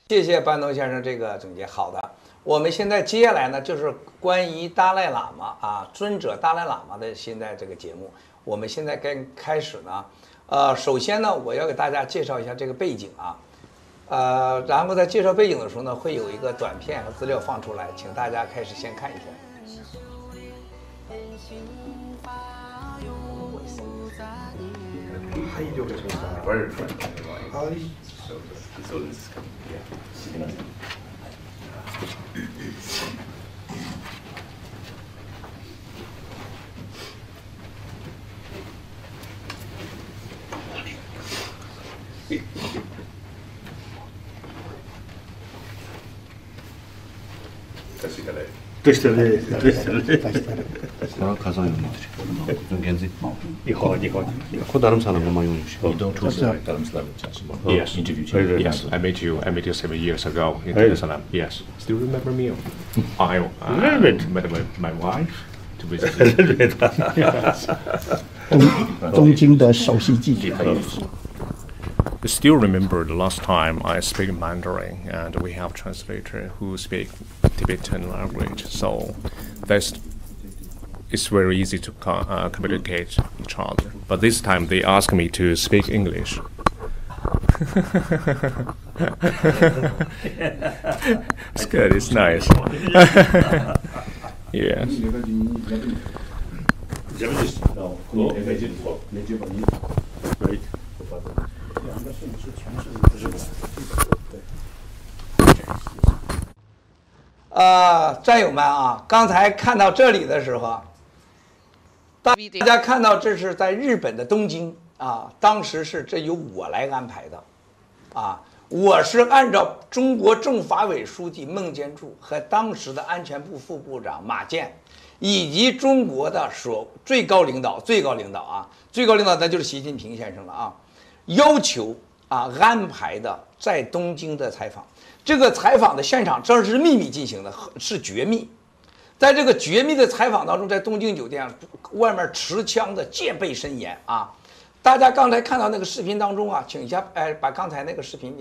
谢谢班农先生这个总结。好的，我们现在接下来呢，就是关于达赖喇嘛尊者达赖喇嘛的现在这个节目，我们现在该开始呢。首先呢，我要给大家介绍一下这个背景然后在介绍背景的时候呢，会有一个短片和资料放出来，请大家开始先看一下。가상의 좀 괜지. 이거. 그 다른 사람만用 You don't translate 다른 사람 Yes. Interview. Yes. I met you 7 years ago in Dar es Salaam. Yes. Still remember me? I met my wife to visit. 东京的首席记者。 I still remember the last time I speak Mandarin, and we have translator who speak Tibetan language. So it's very easy to communicate each other. But this time they ask me to speak English. It's good. It's nice. Yes.战友们刚才看到这里的时候，大家看到这是在日本的东京当时是这由我来安排的我是按照中国政法委书记孟建柱和当时的安全部副部长马建，以及中国的最高领导那就是习近平先生了要求安排的在东京的采访。这个采访的现场这是秘密进行的，是绝密。在这个绝密的采访当中，在东京酒店外面持枪的戒备森严大家刚才看到那个视频当中请一下把刚才那个视频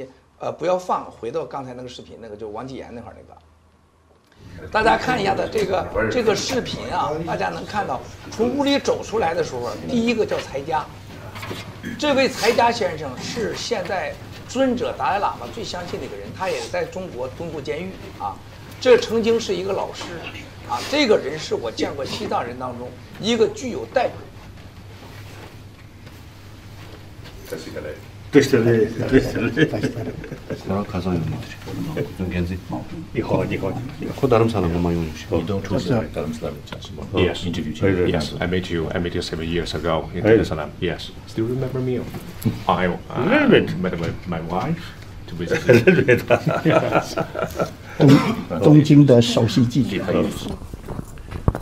不要放，回到刚才那个视频，那个就王继言那块那个。大家看一下的这个视频大家能看到从屋里走出来的时候，第一个叫财家，这位财家先生是现在尊者达赖喇嘛最相信的一个人，他也在中国蹲过监狱这曾经是一个老师这个人是我见过西藏人当中一个具有代表。가상의 좀 괜지. 이거. 그 다른 사람만用 You don't translate 다른 사람 Yes. Interview. Yes. I met you 7 years ago in Dar es Salaam. Yes. Still remember me? I met my wife to visit. 东京的首席记者。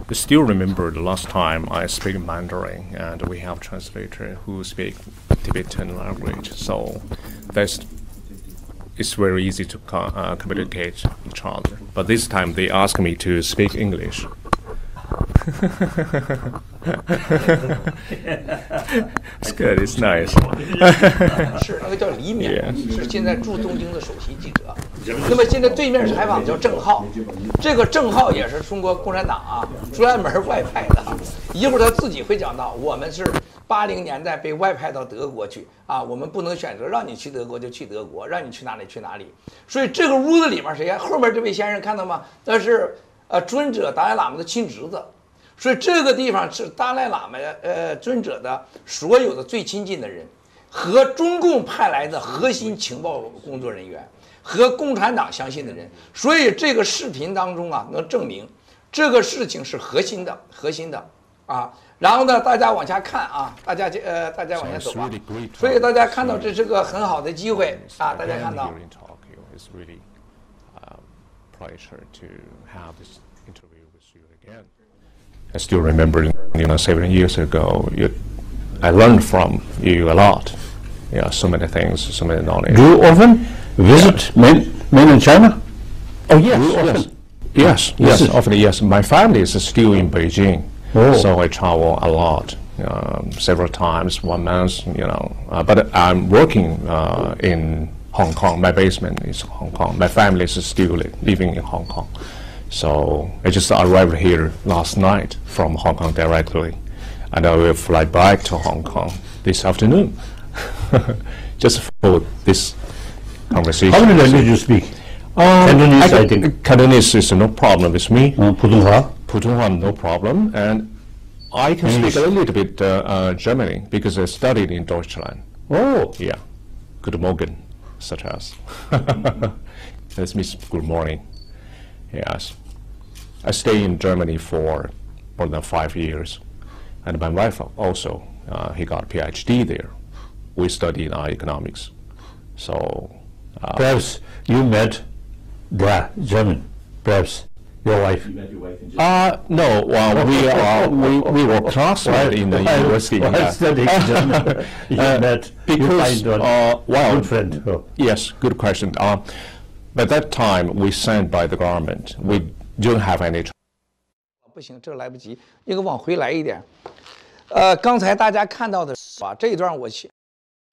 I still remember the last time I speak Mandarin, and we have translator who speak Tibetan language. So it's very easy to communicate each other. But this time they ask me to speak English. It's good. It's nice. 是那个叫李冕，是现在驻东京的首席记者。那么现在对面采访的叫郑浩，这个郑浩也是中国共产党专门外派的。一会儿他自己会讲到，我们是80年代被外派到德国去我们不能选择让你去德国就去德国，让你去哪里去哪里。所以这个屋子里面谁后面这位先生看到吗？那是尊者达赖喇嘛的亲侄子。 所以这个地方是达赖喇嘛尊者的所有的最亲近的人，和中共派来的核心情报工作人员，和共产党相信的人。所以这个视频当中能证明这个事情是核心的然后呢，大家往下看大家往下走所以大家看到这是个很好的机会大家看到。 I still remember, 7 years ago, I learned from you a lot. Yeah, so many things, so many knowledge. Do you often visit mainland China? Oh yes, often yes. My family is still in Beijing, so I travel a lot, several times, 1 month. But I'm working in Hong Kong. My basement is Hong Kong. My family is still living in Hong Kong. So I just arrived here last night from Hong Kong directly, and I will fly back to Hong Kong this afternoon, just for this conversation. How many languages you speak? Cantonese, I think. Cantonese is no problem with me. 普通话 Putonghua, no problem. And I can speak a little bit German because I studied in Deutschland. Oh. Yeah. Good Morgen, such as. This means good morning. Yes. I stay in Germany for more than 5 years. And my wife also, he got a PhD there. We studied economics. So, Perhaps you met the German, perhaps your wife. no, we were classmates in the university. While studying German, you met, because, you find well, good friend. Oh. Yes, good question. By that time, we sent by the government. We don't have any. 不行，这个来不及，应该往回来一点。刚才大家看到的这一段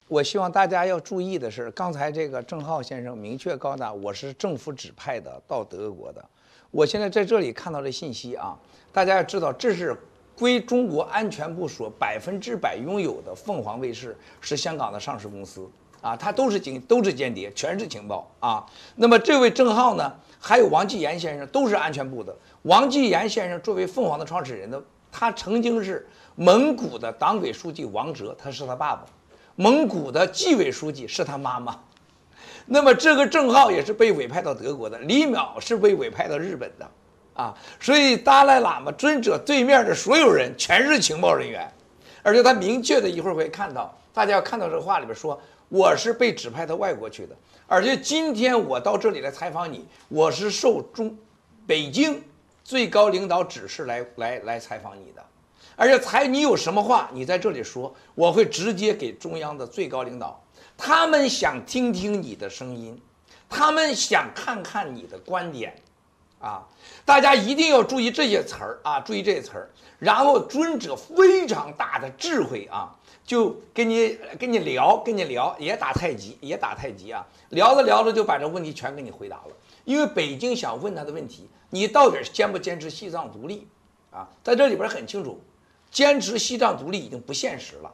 我希望大家要注意的是，刚才这个郑浩先生明确告达，我是政府指派的到德国的。我现在在这里看到的信息啊，大家要知道，这是归中国安全部所100%拥有的凤凰卫视，是香港的上市公司啊，它都是间谍，全是情报啊。那么这位郑浩呢，还有王继言先生都是安全部的。王继言先生作为凤凰的创始人呢，他曾经是蒙古的党委书记王哲，他是他爸爸。蒙古的纪委书记是他妈妈，那么这个郑浩也是被委派到德国的，李淼是被委派到日本的，啊，所以达赖喇嘛尊者对面的所有人全是情报人员，而且他明确的一会儿会看到，大家要看到这个话里边说，我是被指派到外国去的，而且今天我到这里来采访你，我是受北京最高领导指示来采访你的。而且你有什么话，你在这里说，我会直接给中央的最高领导，他们想听听你的声音，他们想看看你的观点，啊，大家一定要注意这些词儿啊，注意这些词儿。然后尊者非常大的智慧啊，就跟你聊，也打太极啊，聊着就把这问题全给你回答了。因为北京想问他的问题，你到底坚不坚持西藏独立啊？在这里边很清楚。坚持西藏独立已经不现实了，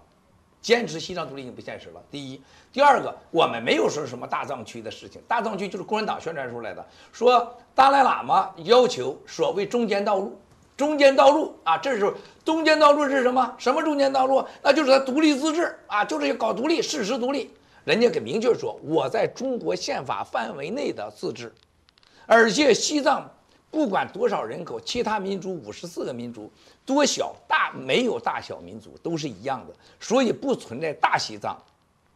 第一，第二个，我们没有说什么大藏区的事情，大藏区就是共产党宣传出来的，说达赖喇嘛要求所谓中间道路啊，这是中间道路是什么？什么中间道路？那就是他独立自治啊，就是要搞独立，事实独立。人家给明确说，我在中国宪法范围内的自治，而且西藏。不管多少人口，其他民族54个民族，多小大没有大小民族都是一样的，所以不存在大西藏，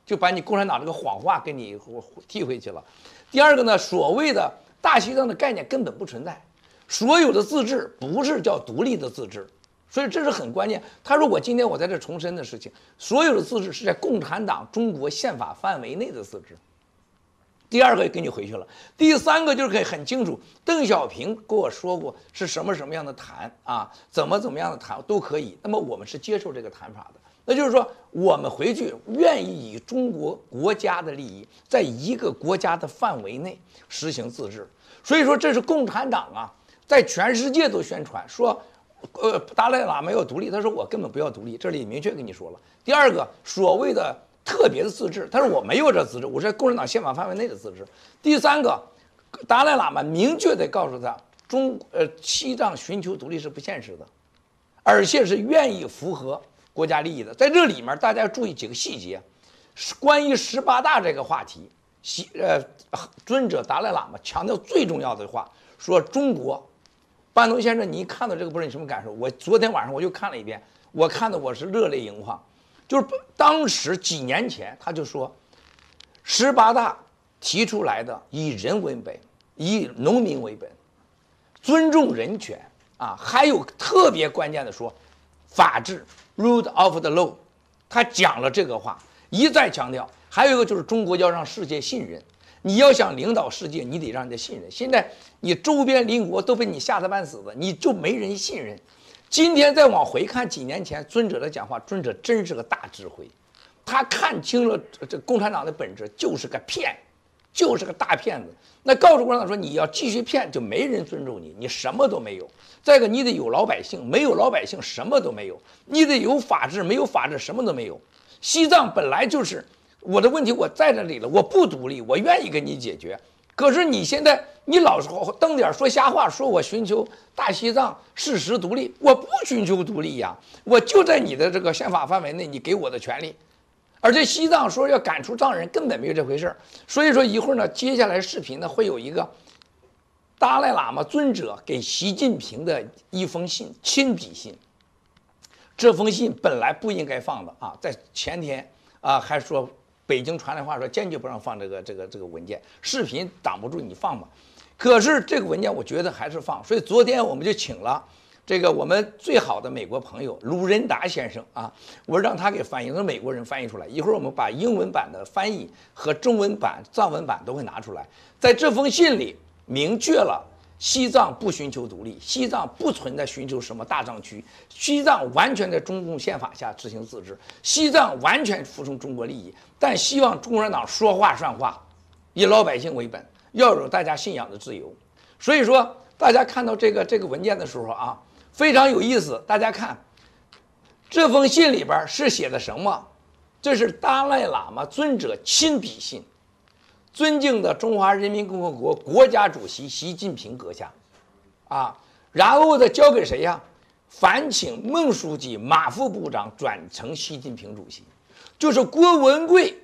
就把你共产党这个谎话给你踢回去了。第二个呢，所谓的大西藏的概念根本不存在，所有的自治不是叫独立的自治，所以这是很关键。他说我今天我在这重申的事情，所有的自治是在共产党中国宪法范围内的自治。第二个给你回去了，第三个就是可以很清楚，邓小平跟我说过是什么样的谈啊，怎么样的谈都可以。那么我们是接受这个谈法的，那就是说我们回去愿意以中国国家的利益，在一个国家的范围内实行自治。所以说这是共产党啊，在全世界都宣传说，达赖喇嘛要独立，他说我根本不要独立，这里明确跟你说了。第二个所谓的。特别的自治，他说我没有这自治，我是在共产党宪法范围内的自治。第三个，达赖喇嘛明确地告诉他，西藏寻求独立是不现实的，而且是愿意符合国家利益的。在这里面，大家要注意几个细节，关于18大这个话题，尊者达赖喇嘛强调最重要的话，说中国。班农先生，你一看到这个不知道你什么感受？我昨天晚上我又看了一遍，我看的我是热泪盈眶。就是当时几年前，他就说，18大提出来的以人为本，以农民为本，尊重人权啊，还有特别关键的说，法治 rule of the law， 他讲了这个话，一再强调。还有一个就是中国要让世界信任，你要想领导世界，你得让人家信任。现在你周边邻国都被你吓得半死的，你就没人信任。今天再往回看几年前尊者的讲话，尊者真是个大智慧，他看清了这共产党的本质就是个骗，就是个大骗子。那告诉共产党说你要继续骗，就没人尊重你，你什么都没有。再一个，你得有老百姓，没有老百姓什么都没有；你得有法治，没有法治什么都没有。西藏本来就是我的问题，我在这里了，我不独立，我愿意跟你解决。可是你现在你老瞪点说瞎话，说我寻求大西藏事实独立，我不寻求独立呀，我就在你的这个宪法范围内，你给我的权利。而且西藏说要赶出藏人，根本没有这回事儿。所以说一会儿呢，接下来视频呢会有一个达赖喇嘛尊者给习近平的一封信，亲笔信。这封信本来不应该放的啊，在前天啊还说北京传来话说坚决不让放这个文件，视频挡不住你放吧。可是这个文件我觉得还是放，所以昨天我们就请了这个我们最好的美国朋友鲁仁达先生啊，我让他给翻译，是美国人翻译出来。一会儿我们把英文版的翻译和中文版、藏文版都会拿出来。在这封信里明确了西藏不寻求独立，西藏不存在寻求什么大藏区，西藏完全在中共宪法下执行自治，西藏完全服从中国利益，但希望共产党说话算话，以老百姓为本，要有大家信仰的自由。所以说，大家看到这个文件的时候啊，非常有意思。大家看这封信里边是写的什么？这是达赖喇嘛尊者亲笔信。尊敬的中华人民共和国国家主席习近平阁下，啊，然后呢交给谁呀？烦请孟书记、马副部长转呈习近平主席。就是郭文贵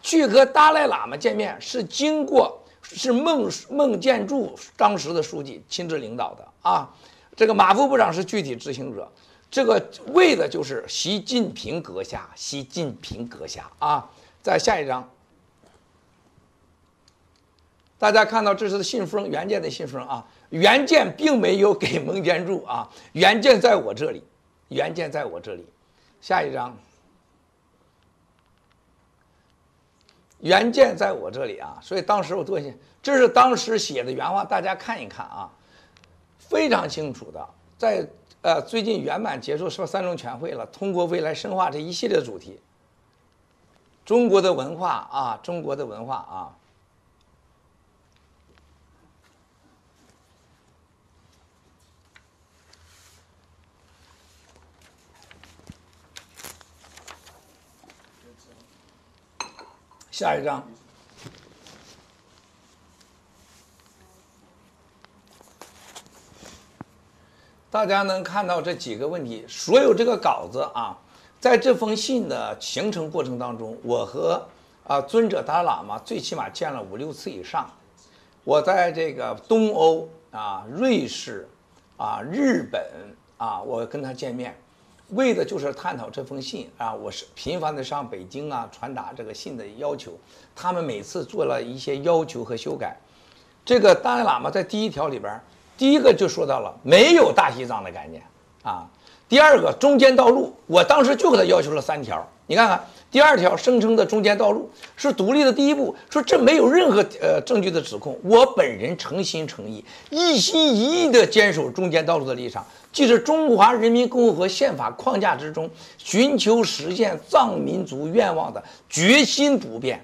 去和达赖喇嘛见面，是经过是孟建柱当时的书记亲自领导的啊。这个马副部长是具体执行者，这个为的就是习近平阁下，习近平阁下啊。再下一张。大家看到这是信封，原件的信封啊，原件并没有给孟建柱啊，原件在我这里，原件在我这里。下一张，原件在我这里啊，所以当时我多谢，这是当时写的原话，大家看一看啊，非常清楚的。在最近圆满结束3中全会了，通过未来深化这一系列主题，中国的文化啊，中国的文化啊。下一张，大家能看到这几个问题。所有这个稿子啊，在这封信的形成过程当中，我和尊者达赖喇嘛最起码见了5、6次以上。我在这个东欧啊、瑞士啊、日本啊，我跟他见面。为的就是探讨这封信啊，我是频繁的上北京啊，传达这个信的要求。他们每次做了一些要求和修改。这个达赖喇嘛在第1条里边，第一个就说到了没有大西藏的概念啊。第二个中间道路，我当时就给他要求了3条。你看看第2条声称的中间道路是独立的第一步，说这没有任何证据的指控。我本人诚心诚意、一心一意地坚守中间道路的立场，即是中华人民共和国宪法框架之中寻求实现藏民族愿望的决心不变。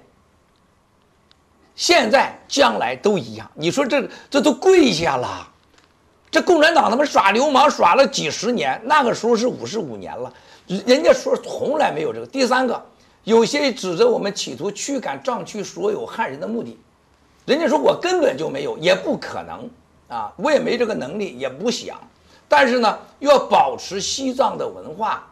现在将来都一样。你说这都跪下了，这共产党他们耍流氓耍了几十年，那个时候是55年了，人家说从来没有这个。第3个，有些指责我们企图驱赶藏区所有汉人的目的，人家说我根本就没有，也不可能啊，我也没这个能力，也不想。但是呢，要保持西藏的文化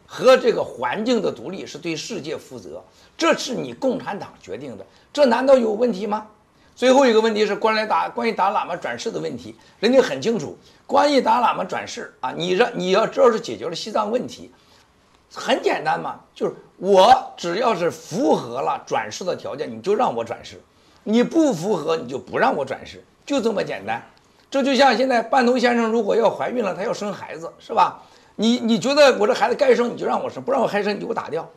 和这个环境的独立，是对世界负责，这是你共产党决定的，这难道有问题吗？最后一个问题是关于达喇嘛转世的问题，人家很清楚，关于达喇嘛转世啊，你要知道是解决了西藏问题，很简单嘛，就是我只要是符合了转世的条件，你就让我转世，你不符合你就不让我转世，就这么简单。这就像现在半头先生如果要怀孕了，他要生孩子，是吧？你觉得我这孩子该生，你就让我生，不让我还生，你就给我打掉。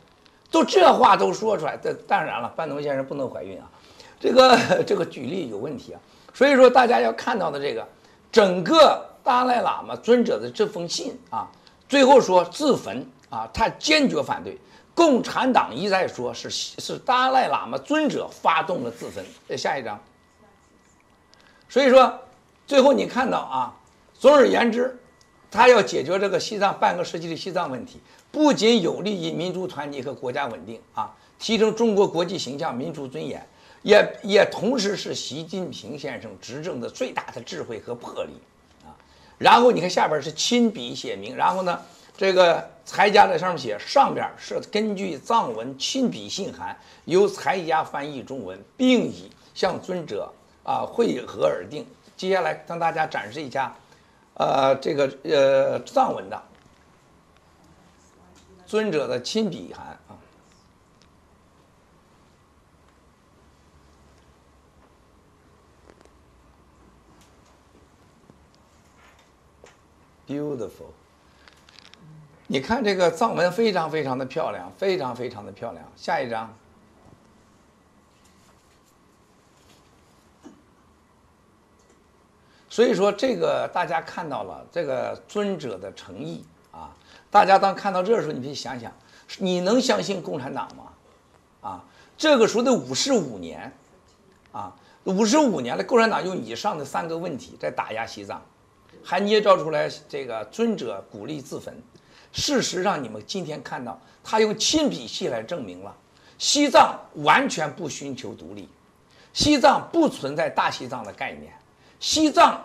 都这话都说出来，当然了，半头先生不能怀孕啊，这个举例有问题啊。所以说大家要看到的这个整个达赖喇嘛尊者的这封信啊，最后说自焚啊，他坚决反对。共产党一再说是达赖喇嘛尊者发动了自焚。下一章。所以说，最后你看到啊，总而言之，他要解决这个西藏半个世纪的西藏问题，不仅有利于民族团结和国家稳定啊，提升中国国际形象、民族尊严，也同时是习近平先生执政的最大的智慧和魄力啊。然后你看下边是亲笔写明，然后呢，这个才家在上面写，上边是根据藏文亲笔信函，由才家翻译中文，并已向尊者会合而定。接下来向大家展示一下，藏文的尊者的亲笔函啊。Beautiful， 你看这个藏文非常非常的漂亮，非常非常的漂亮。下一张。所以说，这个大家看到了这个尊者的诚意啊。大家当看到这时候，你可以想想，你能相信共产党吗？啊，这个时候的55年，啊，55年了，共产党用以上的3个问题在打压西藏，还捏造出来这个尊者鼓励自焚。事实上，你们今天看到，他用亲笔信来证明了西藏完全不寻求独立，西藏不存在大西藏的概念。西藏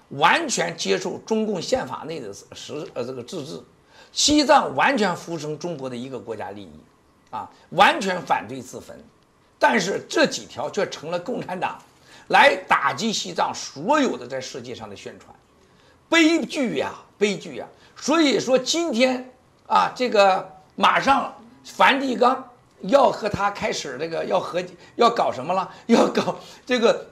完全接受中共宪法内的这个自治，西藏完全服从中国的一个国家利益，完全反对自焚。但是这几条却成了共产党来打击西藏所有的在世界上的宣传，悲剧呀，悲剧呀！所以说今天这个马上梵蒂冈要和他开始这个要搞什么了？要搞这个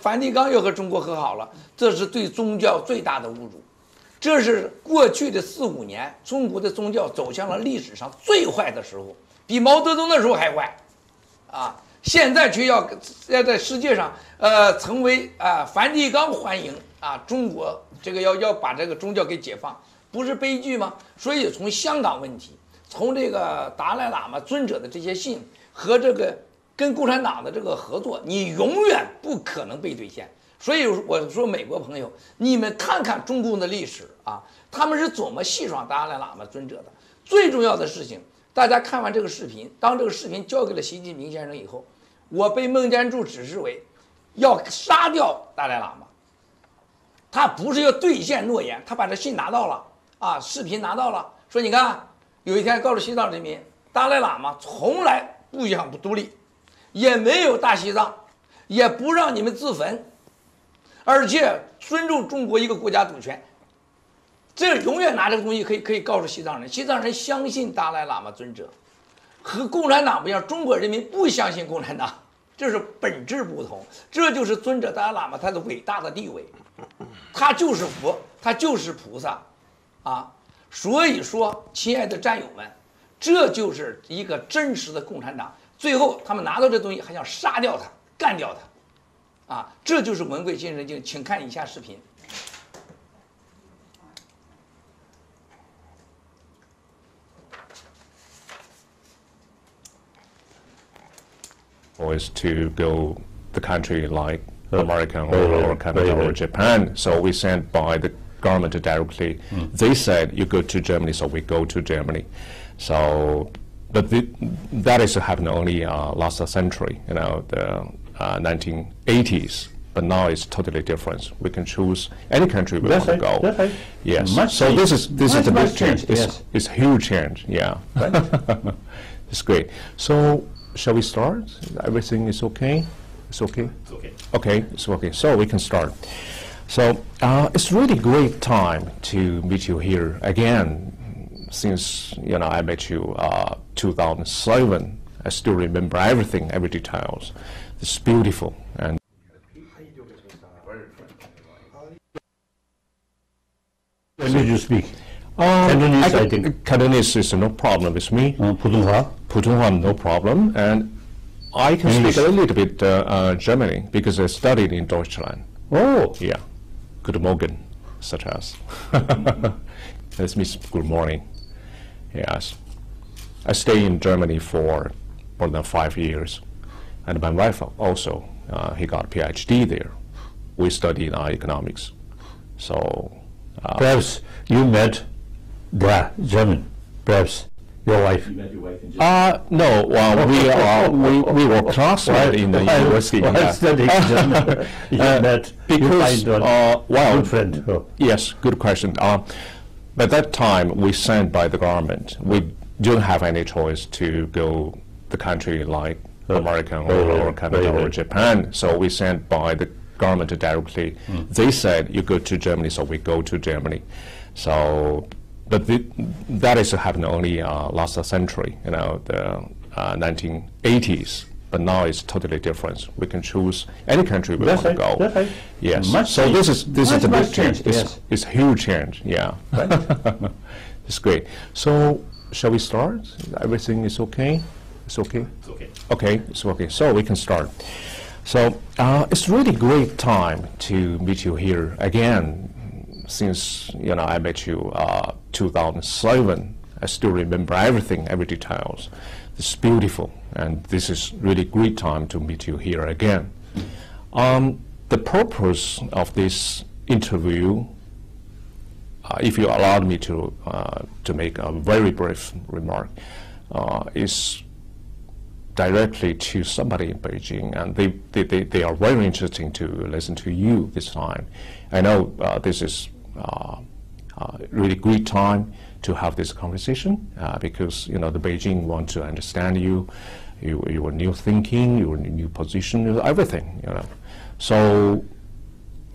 梵蒂冈要和中国和好了，这是对宗教最大的侮辱。这是过去的4、5年，中国的宗教走向了历史上最坏的时候，比毛泽东的时候还坏，现在却要在世界上成为梵蒂冈欢迎中国这个要把这个宗教给解放，不是悲剧吗？所以从香港问题。从这个达赖喇嘛尊者的这些信和这个跟共产党的这个合作，你永远不可能被兑现。所以我说，美国朋友，你们看看中共的历史他们是怎么戏耍达赖喇嘛尊者的。最重要的事情，大家看完这个视频，当这个视频交给了习近平先生以后，我被孟建柱指示为要杀掉达赖喇嘛。他不是要兑现诺言，他把这信拿到了视频拿到了，说你看。有一天告诉西藏人民，达赖喇嘛从来不想独立，也没有大西藏，也不让你们自焚，而且尊重中国一个国家主权。这永远拿这个东西可以告诉西藏人，西藏人相信达赖喇嘛尊者，和共产党不一样，中国人民不相信共产党，这是本质不同。这就是尊者达赖喇嘛他的伟大的地位，他就是佛，他就是菩萨所以说，亲爱的战友们，这就是一个真实的共产党。最后，他们拿到这东西还想杀掉他、干掉他，这就是文贵精神性。请看以下视频。Was to go the country like America or Canada or Japan, so we sent by the government directly. They said you go to Germany, so we go to Germany. So, but that is happened only last century, the 1980s. But now it's totally different. We can choose any country we want to go. That's right. Yes. Much So change. this is the big change. Yes. It's a huge change. Yeah. Right. It's great. So shall we start? Everything is okay? It's okay? It's okay. Okay, it's okay. So we can start. So it's really great time to meet you here again. Since I met you 2007, I still remember everything, every details. It's beautiful and. When did you speak? Cantonese, I think. Cantonese is no problem with me. Putonghua? Putonghua, no problem. And I can English. speak a little bit German because I studied in Deutschland. Oh. Yeah. Good Morgen, such as. This means good morning. Yes. I stayed in Germany for more than 5 years, and my wife also, he got a PhD there. We studied economics. So perhaps you met the German, perhaps your wife. You met your wife in Germany? No, we were classmates in the university. While studying German, you met, because, you find well, good friend. Yes, good question. By that time, we sent by the government. We don't have any choice to go the country like America or Canada or Japan. So we sent by the government directly. They said you go to Germany, so we go to Germany. So, but that is happened only last century, you know, the 1980s. But now it's totally different. We can choose any country we want to go. That's right. Yes. Much So this is a big change. Yes. It's a huge change. Yeah. It's great. So shall we start? Everything is okay? It's okay? It's okay. Okay, it's okay. So we can start. So it's really great time to meet you here again. Since I met you 2007, I still remember everything, every details. It's beautiful, and this is really great time to meet you here again. The purpose of this interview, if you allowed me to make a very brief remark, is directly to somebody in Beijing, and they are very interesting to listen to you this time. I know this is really great time to have this conversation because the Beijing want to understand your new thinking, your new position, everything. So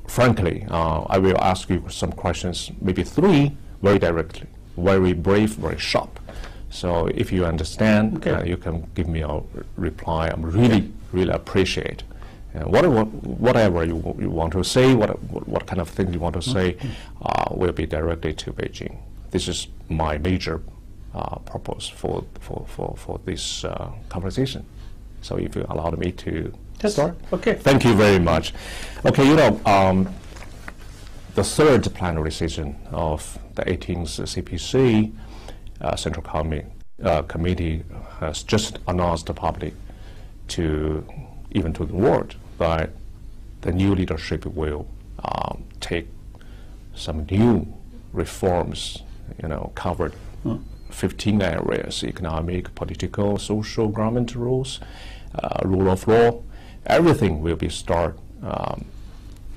frankly, I will ask you some questions, maybe 3, very directly, very brief, very sharp. So if you understand, you can give me a reply. I'm really appreciate. Whatever you want to say, what kind of things you want to say, will be directed to Beijing. This is my major purpose for this conversation. So if you allow me to start. Okay. Thank you very much. Okay, the third plenary session of the 18th CPC Central Committee has just announced the public even to the world that the new leadership will take some new reforms, covered 15 areas: economic, political, social, government rules, rule of law. Everything will be start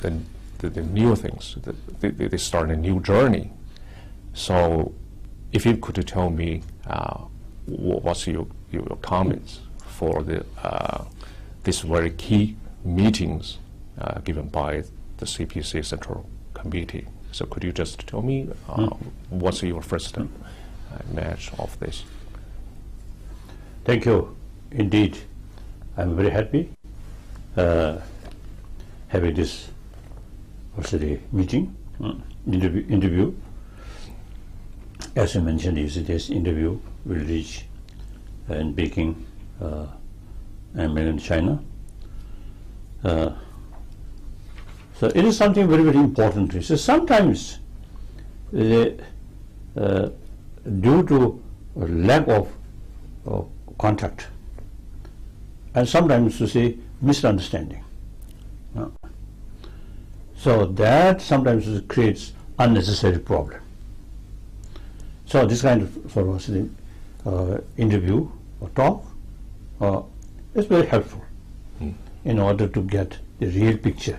the new things. They start a new journey. So if you could tell me what's your comments for these very key meetings given by the CPC Central Committee. So could you just tell me what's your first image of this? Thank you. Indeed, I'm very happy having this meeting, interview. As you mentioned, this interview will reach in Beijing and mainland China. So it is something very important. So sometimes, due to lack of contact, and sometimes to say misunderstanding, so that sometimes creates unnecessary problem. So this kind of interview or talk is very helpful in order to get the real picture.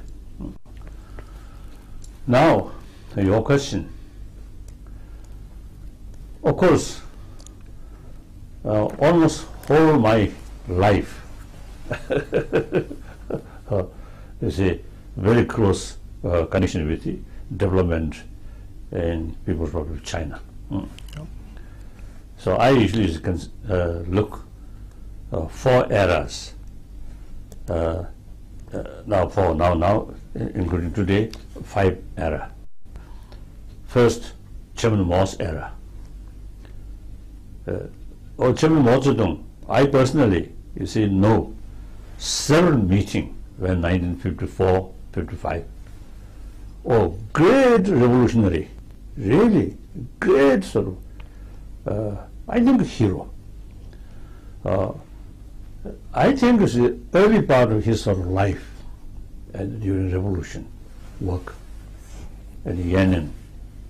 Now, your question. Of course, almost whole my life is a very close connection with the development in People's Republic of China. So I usually look 4 eras. Now, including today, 5 era. First, Chairman Mao's era. Chairman Mao Zedong, I personally, know several meetings when 1954, 55. Oh, great revolutionary, really great I think hero. I think it's the early part of his sort of life during revolution work in Yemen,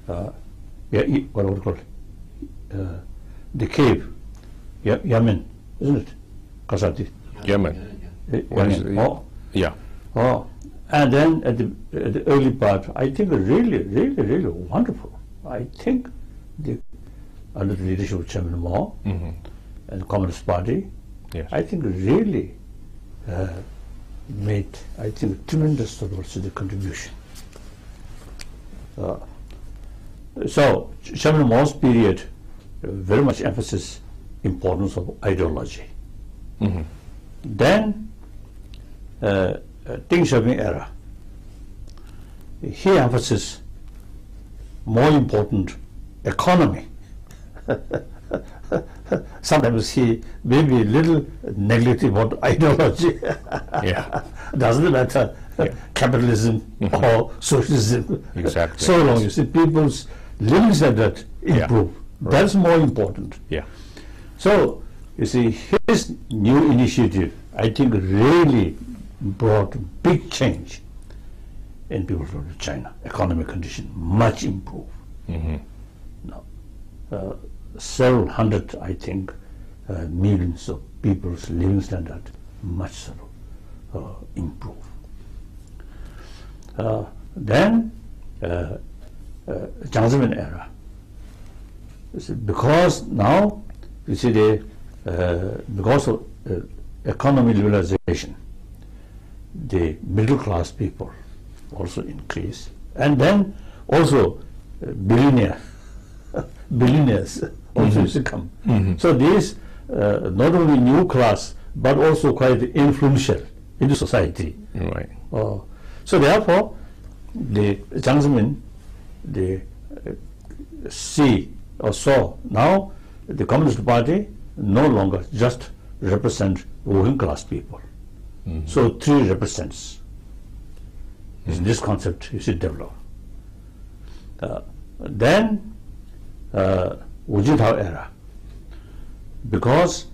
what would you call it? The cave, Yemen, isn't it? Kasati. Yemen. Yemen. Oh. Yeah. Oh. And then at the early part, I think really wonderful. I think under the leadership of Chairman Mao and the Communist Party, Yes. I think really made, I think, tremendous sort of contribution. So Chairman Mao's period very much emphasis importance of ideology. Then Deng Xiaoping era, he emphasizes more important economy. Sometimes he may be a little negative about ideology. Yeah. Doesn't matter capitalism or socialism. Exactly. So long you see people's living standard improve. Right. That's more important. Yeah. So you see his new initiative, I think, really brought big change in people's from China. Economic condition much improved. Now, several hundred, I think, millions of people's living standard much improved. Then Jiang Zemin era, because now you see because of economic liberalization, the middle class people also increase, and then also billionaires also used to come. So these not only new class but also quite influential in the society. Right. So therefore, the Jiang Zemin, they saw now the Communist Party no longer just represent working class people. So three represents. This concept you should develop. Then Wu Jintao era, because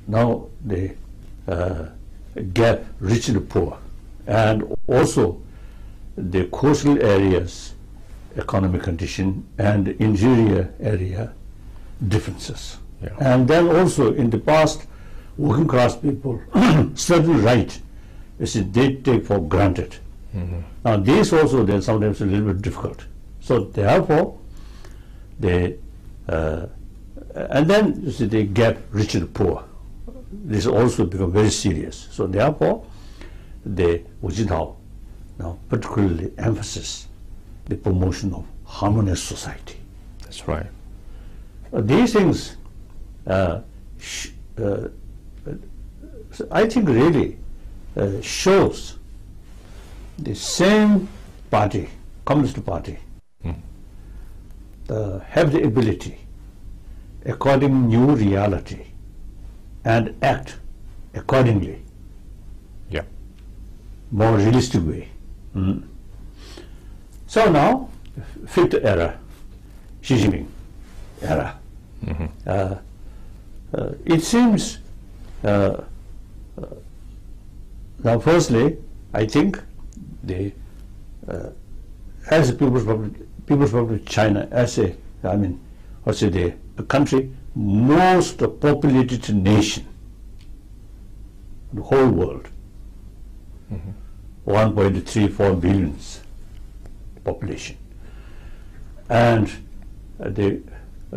now the gap rich and poor, and also the coastal areas economic condition and interior area differences. Yeah. And then also in the past, working class people certain right they take for granted. Now these also then sometimes a little bit difficult. So therefore they and then you see the gap rich and poor. This also become very serious. So therefore the Wu Jintao now particularly emphasis the promotion of harmonious society. That's right. These things I think really shows the same party, Communist Party, have the ability, according new reality, and act accordingly. Yeah. More realistic way. So now, fifth era, Xi Jinping era. It seems now, firstly, I think the as a People's Republic of China, as a the country most populated nation in the whole world, 1.34 billion population, and the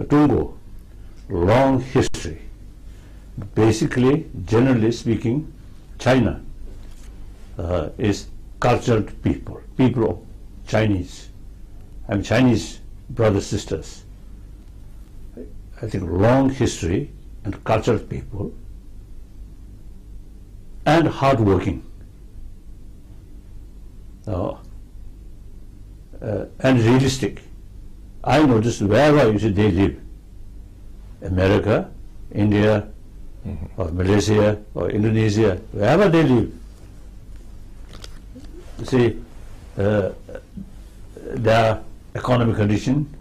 Congo long history. Basically, generally speaking, China is cultured people of Chinese, Chinese brothers, sisters. I think long history and cultured people and hardworking and realistic. I noticed wherever you see they live, America, India, or Malaysia, or Indonesia, wherever they live, you see their economic condition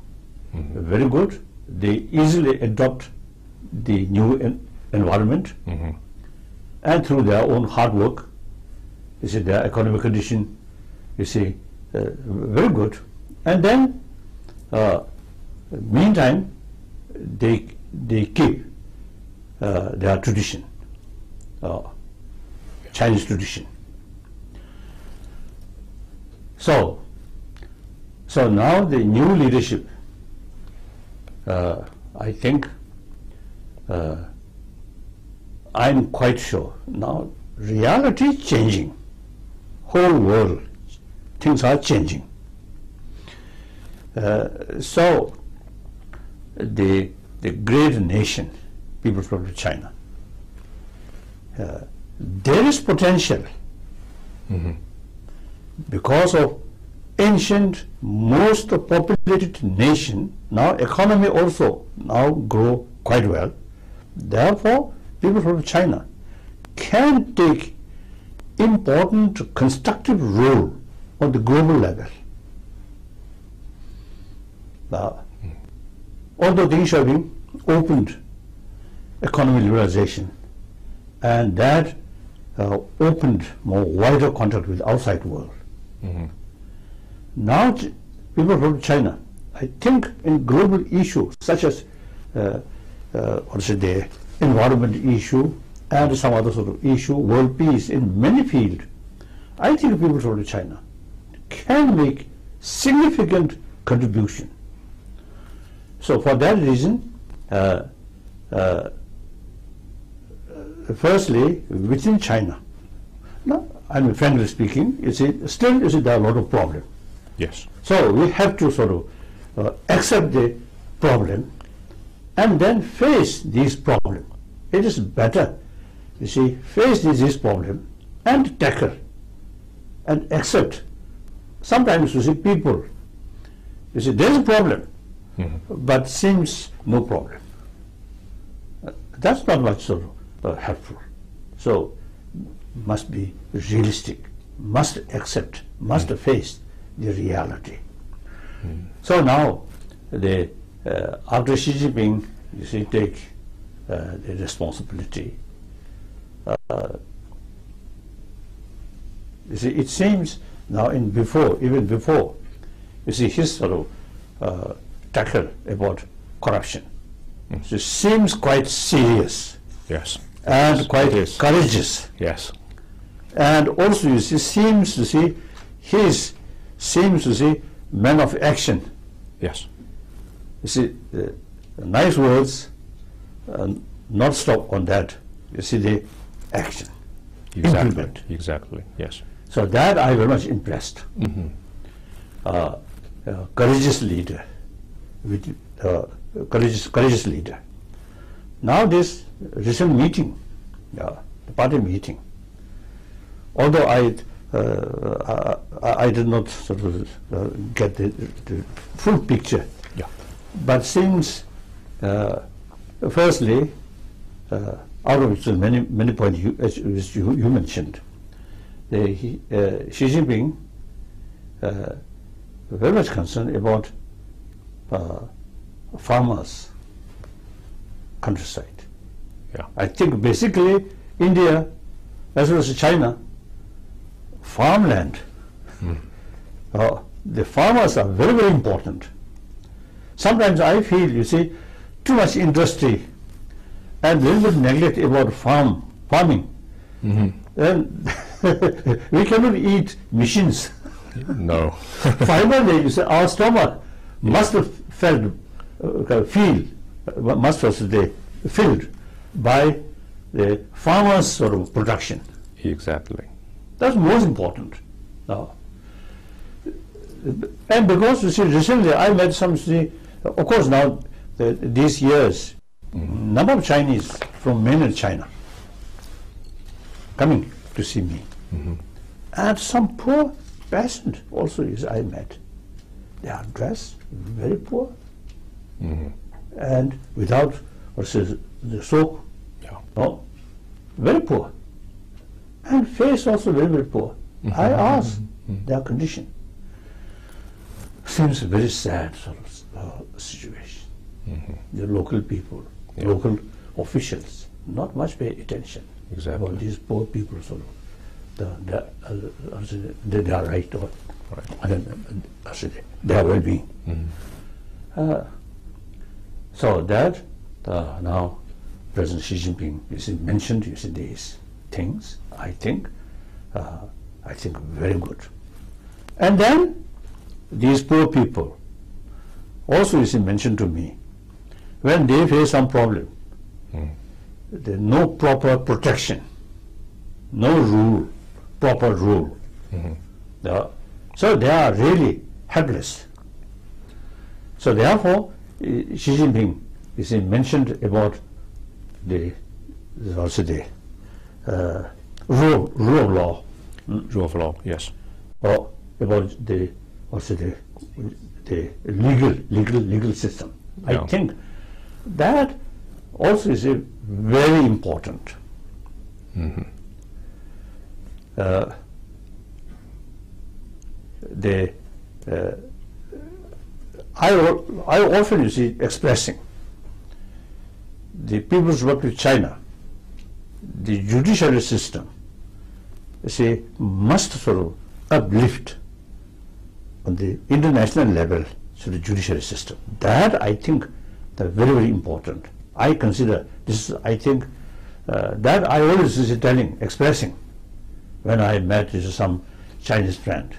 very good. They easily adopt the new environment, and through their own hard work, you see, their economic condition, you see, very good. And then, meantime, they keep their tradition, Chinese tradition. So now the new leadership, I think, I'm quite sure now reality is changing, whole world, things are changing. So the great nation, People's Republic of China, there is potential because of ancient, most populated nation. Now economy also now grow quite well. Therefore, People's Republic of China can take important constructive role on the global level. Although things have been opened, economic liberalization, and that opened more wider contact with the outside world. Now, people from China, I think, in global issues such as the environment issue and some other sort of issue, world peace in many fields, I think people from China can make significant contribution. So for that reason, firstly, within China, now, I mean, frankly speaking, still there are a lot of problems. Yes. So we have to sort of accept the problem and then face these problems. It is better, you see, face this problem and tackle and accept. Sometimes you see people, you see, there is a problem, but seems no problem. That's not much sort of helpful. So must be realistic, must accept, must face the reality. So now, after Xi Jinping, you see, take the responsibility. You see, it seems now even before, you see, his sort of tackle about corruption. So it seems quite serious. Yes. And quite courageous. Yes. And also, you see, seems to see man of action. Yes. You see, nice words, not stop on that. You see the action. Exactly. Implement. Exactly. Yes. So that I very much impressed. Courageous leader, courageous leader. Now this recent meeting, the party meeting, although I did not sort of get the full picture, but since firstly, out of which many points which you mentioned, Xi Jinping very much concerned about farmers, countryside. Yeah. I think basically India, as well as China, farmland. The farmers are very, very important. Sometimes I feel, you see, too much industry and little bit neglect about farming. And we cannot eat machines. No. Finally, you see, our stomach must have filled by the farmers' sort of production. Exactly. That's most important. And because, you see, recently I met some, of course now, these years, number of Chinese from mainland China coming to see me. And some poor peasant also is I met. They are dressed very poor and without the soap. No, very poor. And face also very, very poor. I asked their condition. Seems a very sad sort of situation. The local people, local officials, not much pay attention. Exactly. About these poor people, sort of, they are right, or their well-being. So that now President Xi Jinping is mentioned, you see, these things. I think very good. And then these poor people also is mentioned to me when they face some problem. There's no proper protection, no rule, proper rule. So they are really helpless. So therefore, Xi Jinping is mentioned about the rule of law. Rule of law, yes. Or about the legal system. Yeah. I think that also is very important. I often, you see, expressing the People's Republic of China, the judiciary system, you see, must sort of uplift on the international level to the judiciary system. That I think is very, very important. I consider this, I think, that I always is expressing when I met some Chinese friend.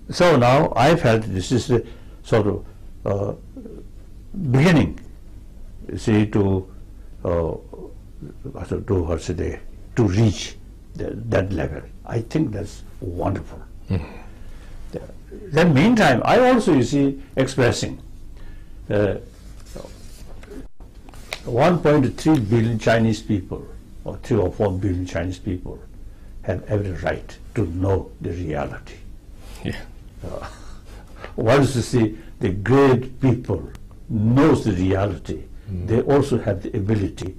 So now I felt this is the sort of beginning, you see, to reach that level. I think that's wonderful. Then meantime, I also, you see, expressing 1.3 billion Chinese people, or 3 or 4 billion Chinese people, have every right to know the reality. Yeah. Once you see the great people knows the reality, they also have the ability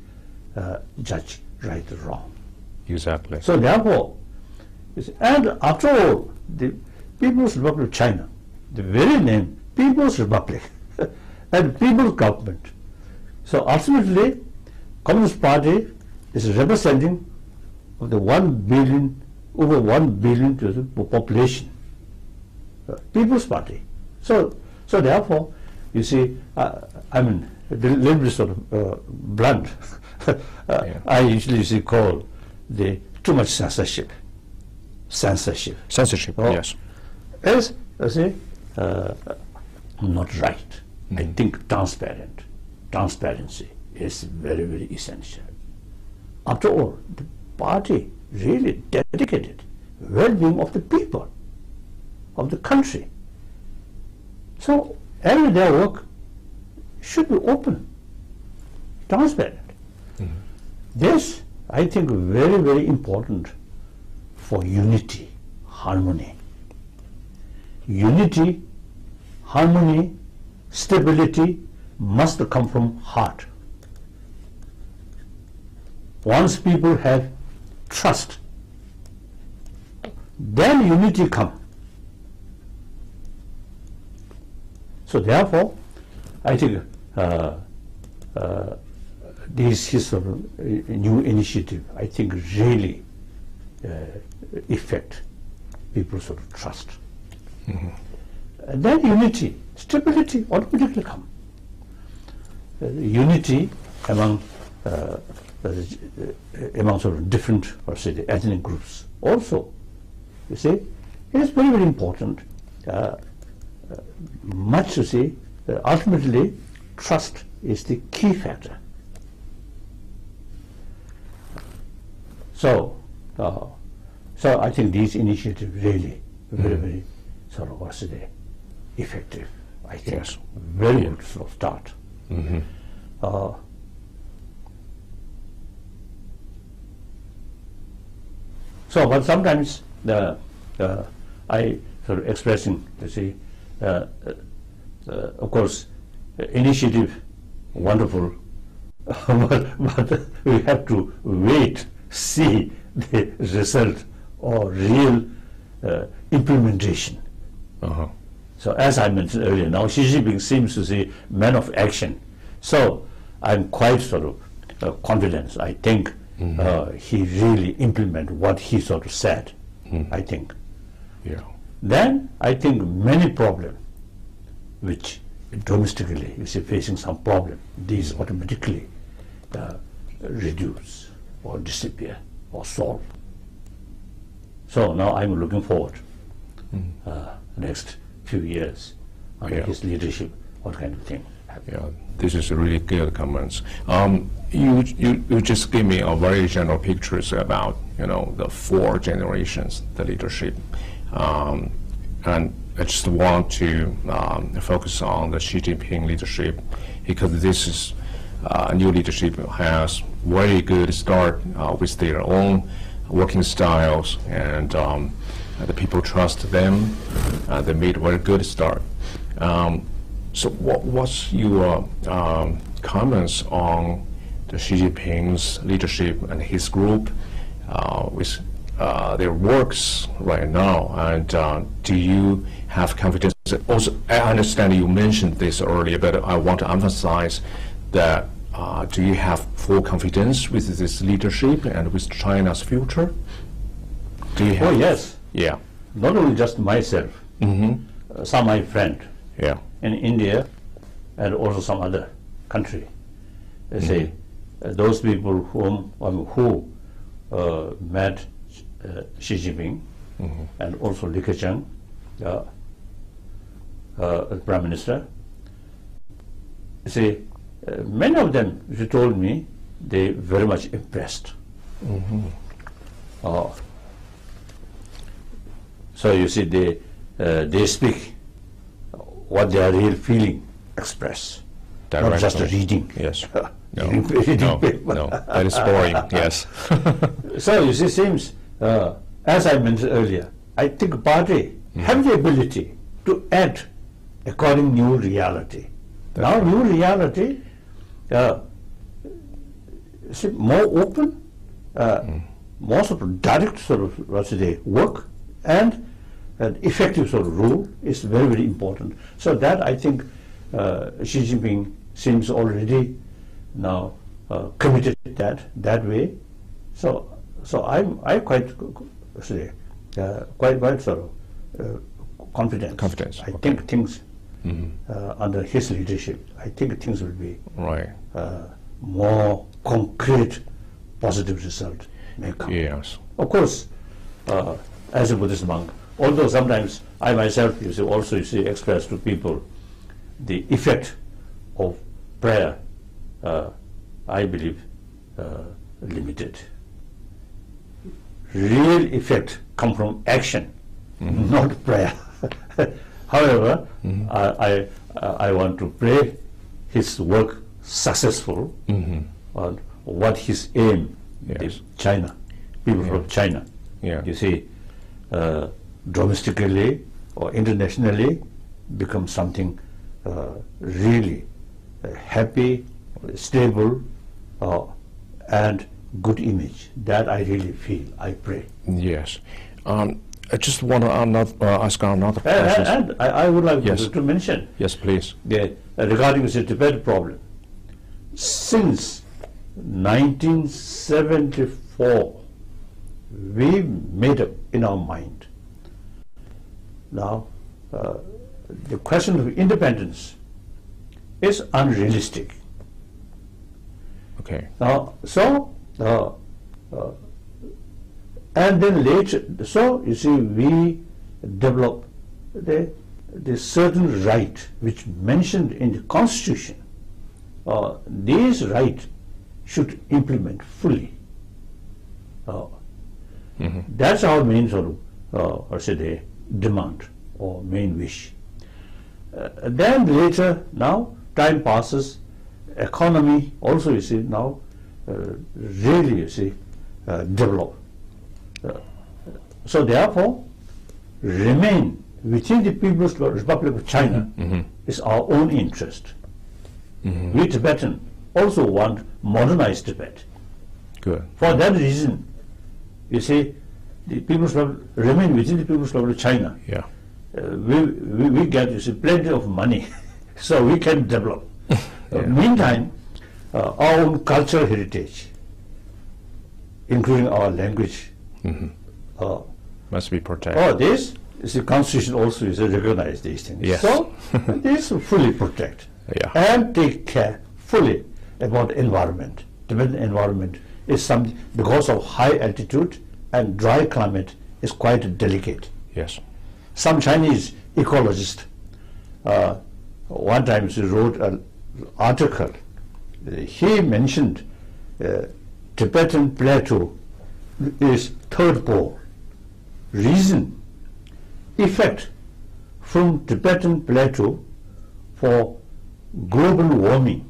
judge right or wrong. Exactly. So therefore, you see, and after all, the People's Republic of China, the very name People's Republic and People's Government. So ultimately, Communist Party is representing of the 1 billion, over 1 billion to the population. People's Party. So therefore, you see, I mean, a little bit sort of blunt. I usually see call the too much censorship. Censorship. Censorship, yes. As I say, not right. I think transparency is very, very essential. After all, the party really dedicated well-being of the people, of the country. So every day work should be open, transparent. This, I think, very, very important for unity, harmony. Unity, harmony, stability must come from heart. Once people have trust, then unity comes. So therefore, I think this sort of new initiative, I think, really affect people's sort of trust. And then unity, stability automatically come. Unity among sort of different, or say, the ethnic groups also, you see, it is very, very important. Much to say, ultimately, trust is the key factor. So I think these initiatives really very, very sort of, what's it, effective. I think, yes, very good sort of start. So, but sometimes I sort of expressing, you see, of course, initiative, wonderful, but we have to wait, see the result or real implementation. So as I mentioned earlier, now Xi Jinping seems to be man of action. So I'm quite sort of confidence. I think he really implemented what he sort of said. I think. Yeah. Then I think many problems which domestically you see facing some problem, these automatically reduce or disappear or solve. So now I'm looking forward next few years under his leadership, what kind of thing happen. Yeah, this is a really good comments. You just gave me a very general pictures about the 4 generations, the leadership, and I just want to focus on the Xi Jinping leadership because this is new leadership has very good start with their own working styles and the people trust them. They made a very good start. So what's your comments on the Xi Jinping's leadership and his group with their works right now? And do you have confidence? Also, I understand you mentioned this earlier, but I want to emphasize that do you have full confidence with this leadership and with China's future? Do you have? Oh yes. Yeah. Not only just myself, some my friend in India and also some other country. They say those people who met Xi Jinping and also Li Keqiang, Prime Minister. See, many of them, she told me, they very much impressed. So you see, they speak what they are really feeling, express, not just reading. Yes. No, reading no, that is boring. Yes. So you see, seems as I mentioned earlier, I think party have the ability to act according to new reality. Now new reality, see, more open, more sort of direct sort of work, and an effective sort of rule is very, very important. So that I think Xi Jinping seems already now committed that way. So I quite quite sort of confident. I think things under his leadership, I think things will be more concrete, positive result may come. Yes. Of course, as a Buddhist monk, although sometimes I myself, also express to people the effect of prayer, I believe limited. Real effect come from action, not prayer. However, I want to pray his work successful on what his aim is. China, people from China. You see, domestically or internationally become something really happy, stable, and good image. That I really feel, I pray. Yes. I just want to ask another question. And I would like to mention. Yes, please. Regarding the Tibet problem, since 1974, we made up in our mind. Now, the question of independence is unrealistic. Okay. Now, and then later, so you see, we develop the certain right which mentioned in the Constitution. These rights should implement fully. That's our main sort of, demand or main wish. Then later, now time passes, economy also now really develop. So therefore, remain within the People's Republic of China is our own interest. We Tibetan also want modernized Tibet. Good. For that reason, you see, the People's Republic remain within the People's Republic of China. Yeah. We get plenty of money, so we can develop. Meantime, our own cultural heritage, including our language. Must be protected. This is the Constitution also is recognize these things. Yes. So this fully protect and take care fully about the environment. Tibetan environment is something because of high altitude and dry climate is quite delicate. Yes. Some Chinese ecologist one time he wrote an article. He mentioned Tibetan plateau is third pole. Reason, effect from Tibetan plateau for global warming.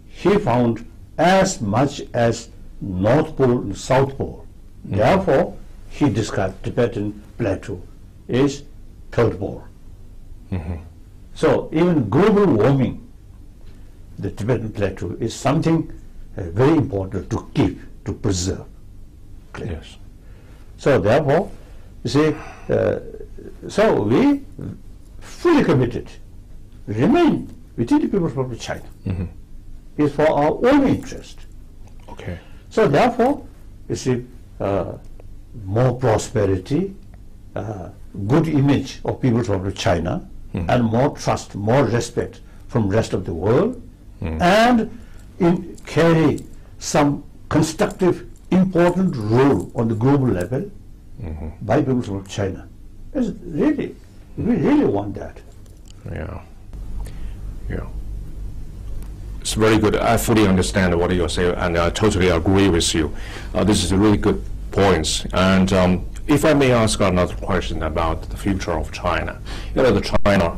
He found as much as North Pole and South Pole. Therefore, he described Tibetan plateau is third pole. So even global warming, the Tibetan plateau is something very important to keep, to preserve. Yes. So therefore, you see, so we fully committed, remain within the People's Republic of China. Is for our own interest. Okay. So therefore, you see, more prosperity, good image of People's Republic of China, and more trust, more respect from rest of the world, and carry some constructive, important role on the global level by People's Republic of China. It's really, we really want that. Yeah. Yeah. It's very good. I fully understand what you're saying, and I totally agree with you. This is a really good points. And if I may ask another question about the future of China. You know, the China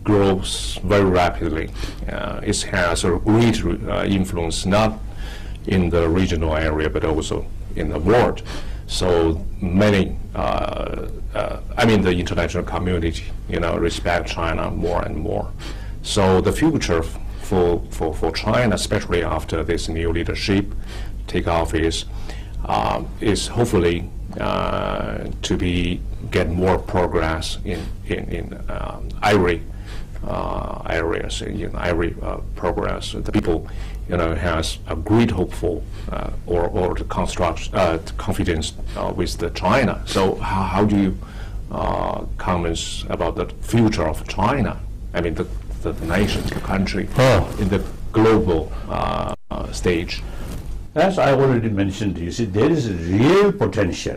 grows very rapidly. It has a great influence, not in the regional area, but also in the world. So many, I mean, the international community, you know, respect China more and more. So the future for China, especially after this new leadership take office, is hopefully to get more progress in every areas, in every progress. The people, you know, has a great hopeful or the confidence with the China. So how do you comments about the future of China? I mean, the nation, the country, in the global stage. As I already mentioned, you see, there is a real potential.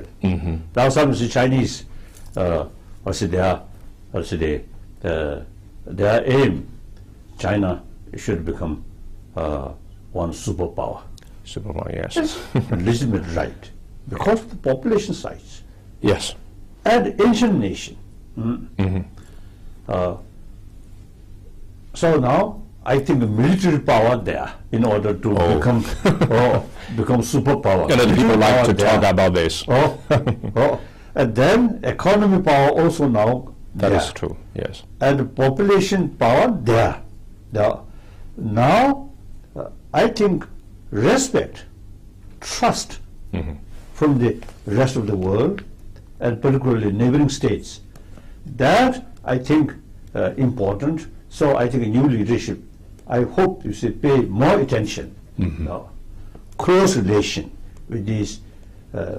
Now some Chinese, their aim, China should become one superpower. Superpower, yes. It's a legitimate right, because of the population size. Yes. And ancient nation. So now, I think the military power there in order to become superpower. You know, the people like to talk about this. And then economy power also now. That is true. Yes. And population power there. Now, I think respect, trust from the rest of the world, and particularly neighboring states. That I think important. So I think a new leadership, I hope you should pay more attention, close relation with these,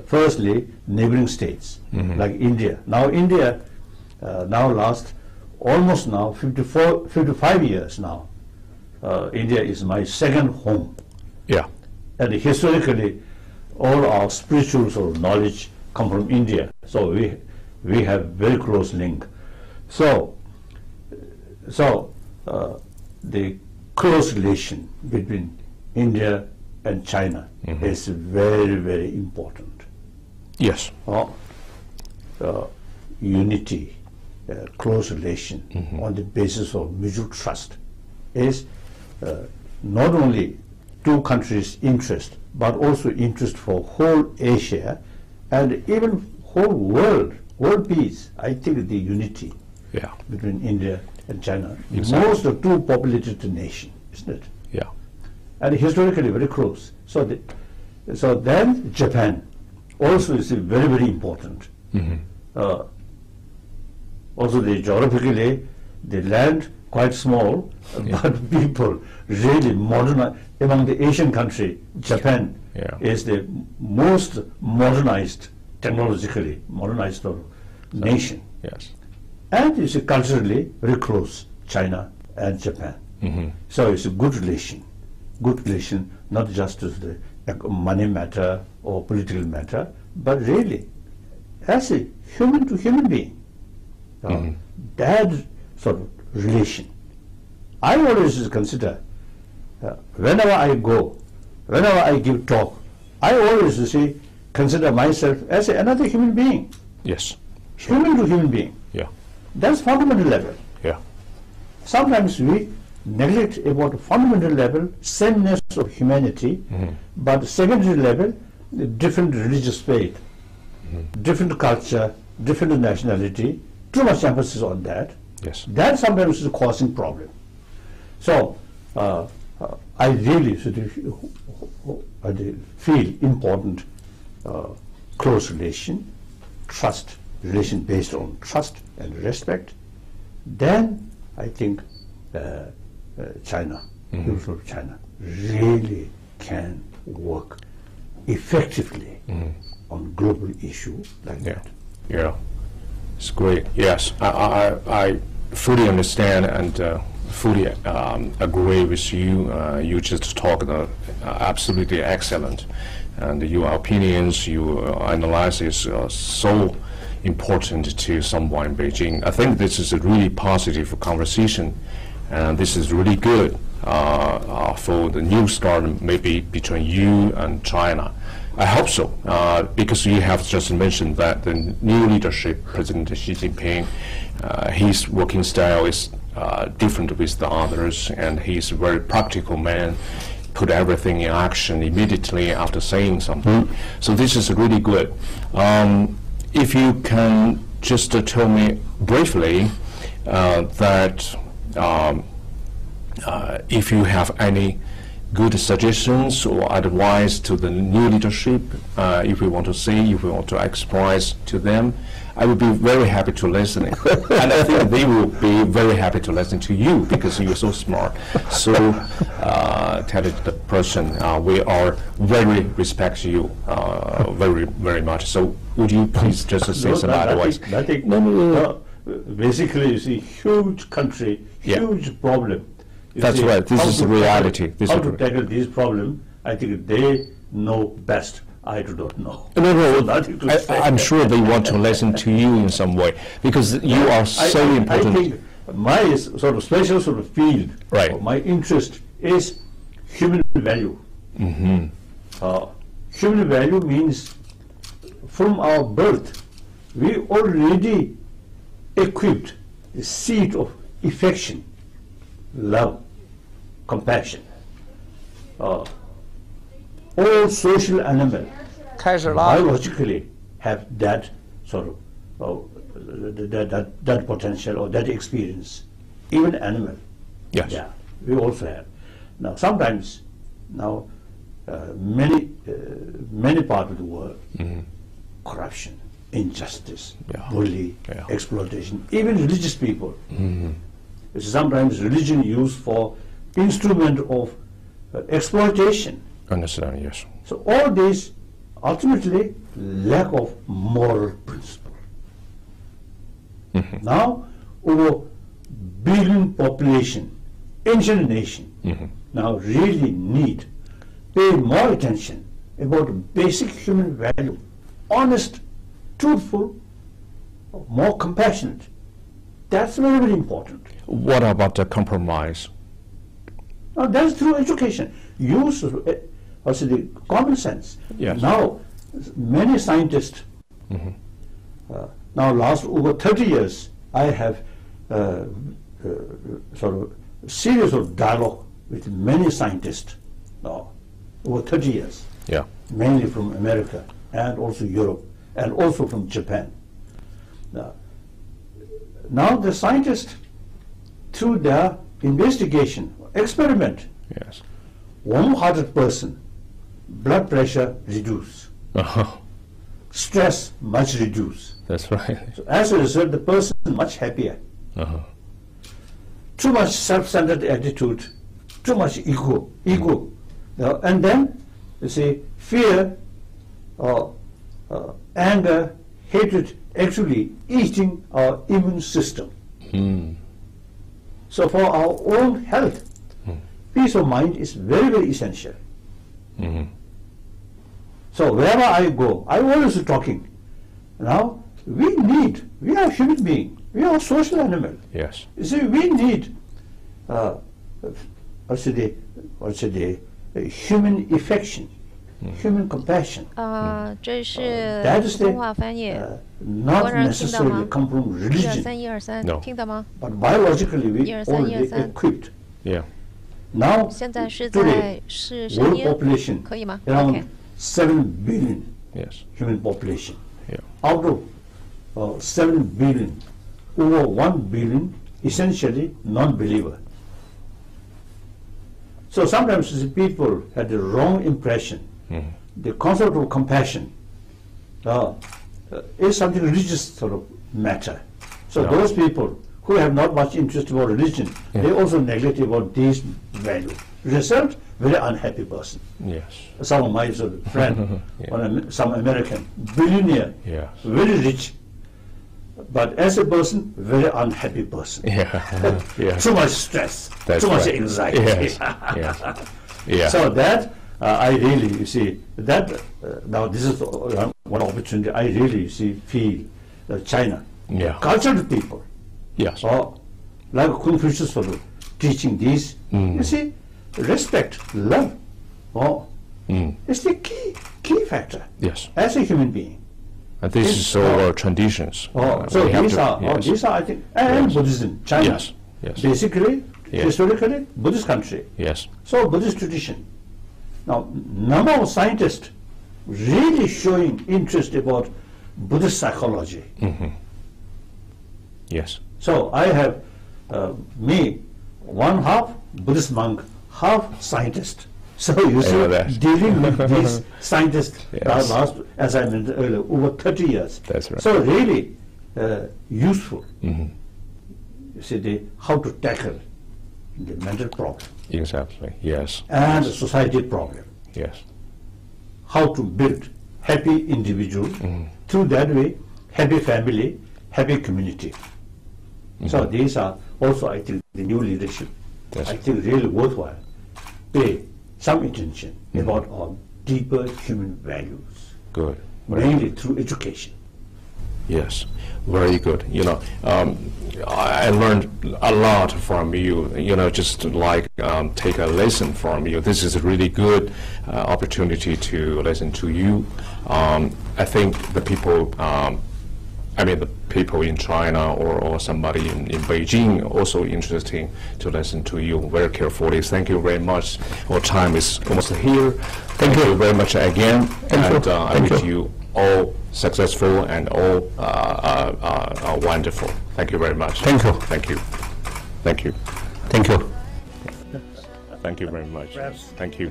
firstly, neighboring states like India. Now India, now last almost now 55 years now, India is my second home. Yeah. And historically, all our spiritual sort of knowledge come from India. So we have very close link. So the close relation between India and China is very, very important. Yes. Unity, close relation on the basis of mutual trust is not only two countries' interest, but also interest for whole Asia and even whole world peace. I think the unity between India and China, most of two populated nation, isn't it? Yeah. And historically very close. So then Japan also is very, very important. Also geographically, the land quite small, but people really modern. Among the Asian country, Japan is the most modernized, technologically modernized nation. Yes. And it's culturally very close, China and Japan. So it's a good relation, not just as the money matter or political matter, but really as a human to human being. That sort of relation. I always consider, whenever I go, whenever I give talk, I always say, consider myself as another human being. Yes. Human to human being. Yeah. That's fundamental level. Yeah. Sometimes we neglect about fundamental level, sameness of humanity, but secondary level, different religious faith, different culture, different nationality, too much emphasis on that. Yes. That sometimes is causing problem. So I really feel important close relation, trust, relation based on trust and respect. Then I think China, people of China, really can work effectively on global issue like that. Yeah, it's great. Yes, I fully understand and fully agree with you. You just talked absolutely excellent, and your opinions, your analysis are so important to someone in Beijing. I think this is a really positive conversation, and this is really good for the new start maybe between you and China. I hope so, because you have just mentioned that the new leadership, President Xi Jinping, his working style is different with the others, and he's a very practical man, put everything in action immediately after saying something. So this is really good. If you can just tell me briefly that if you have any good suggestions or advice to the new leadership, if we want to say, if we want to express to them, I would be very happy to listen. And I think they will be very happy to listen to you because you're so smart, so talented person. We are very respect you very, very much. So would you please just say some advice? Basically, it's a huge country, huge problem. That's right. This is the reality. How to tackle this problem, I think they know best. I do not know. No, I'm sure they want to listen to you in some way because you are so important. I think my sort of special sort of field, my interest is human value. Human value means from our birth, we already equipped a seed of affection, love, compassion. All social animals biologically have that sort of that potential or that experience. Even animal, we also have. Now sometimes, many parts of the world, corruption, injustice, bully, exploitation, even religious people. Sometimes religion used for instrument of exploitation. Understand, yes. So all this ultimately lack of moral principle. Now over billion population, ancient nation, now really need pay more attention about basic human value, honest, truthful, more compassionate. That's very, very important. What about the compromise? Now that's through education. Use also the common sense. Yes. Now many scientists, now last over 30 years, I have sort of series of dialogue with many scientists now, over 30 years. Yeah. Mainly from America and also Europe and also from Japan. Now the scientists, through their investigation, experiment, warm-hearted person, blood pressure reduce, stress much reduce. That's right. So as a result, the person is much happier. too much self-centered attitude, too much ego. And then, you see, fear, anger, hatred, actually eating our immune system. So for our own health, peace of mind is very, very essential. So wherever I go, I always talking. Now, we are human beings. We are a social animal. Yes. You see, we need, human affection, human compassion. 这是普通话翻译。 Not necessarily come from religion. 123听到吗？ But biologically, we already equipped. Yeah. Now, 现在是 today, 在是声 world 音， population 可以吗 around ？OK， 7 billion Yes. human population. Yeah. Out of 7 billion, over 1 billion essentially non-believer. So sometimes the people had the wrong impression. The concept of compassion is something religious sort of matter. So those people who have not much interest about religion, they also neglect about these values. Result, very unhappy person. Yes. Some of my sort of friend, some American billionaire, Yes. very rich, but as a person, very unhappy person. Yeah. Yeah. Too much stress, That's too much right. anxiety. Yes. Yes. Yeah. So that I really, you see, that now this is one opportunity. I really, you see, feel China, Yeah. cultured people, Yes. or like Confucius sort of teaching this. You see, respect, love, it's the key factor. Yes. As a human being. And this is our traditions. So We have these to- are, yes. these are, I think, and Yes. Buddhism, China. Yes. Yes. Basically, Yes. historically, Buddhist country. Yes. So Buddhist tradition. Now, number of scientists really showing interest about Buddhist psychology. Yes. So I have me, one half Buddhist monk, half scientist. So you see, that. dealing with these scientists Yes. last, as I mentioned earlier, over 30 years. That's right. So really useful. You see, how to tackle the mental problem Exactly. Yes. and the society problem. Yes. How to build happy individual, through that way, happy family, happy community. So these are also, I think, the new leadership. Yes. I think really worthwhile. Pay some attention about our deeper human values, Good. mainly through education. Yes, very good. I learned a lot from you. Just like take a lesson from you. This is a really good opportunity to listen to you. I think the people, the people in China or somebody in Beijing also interesting to listen to you very carefully. Thank you very much. Our time is almost here. Thank you very much again, and I wish you all successful and all wonderful. Thank you very much. Thank you. Thank you. Thank you. Thank you. Thank you very much. Perhaps- Thank you.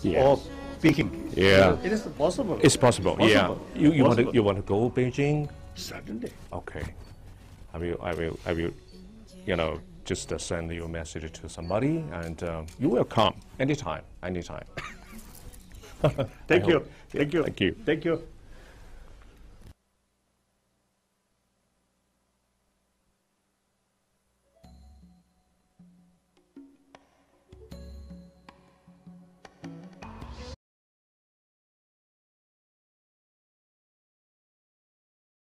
Yes. Or speaking. Yeah. It is possible. It's possible. Yeah. Possible. You want Possible. to go Beijing? Certainly. Okay. I will. Just send you a message to somebody, and you will come anytime. Thank I you. hope. Thank you. Thank you. Thank you.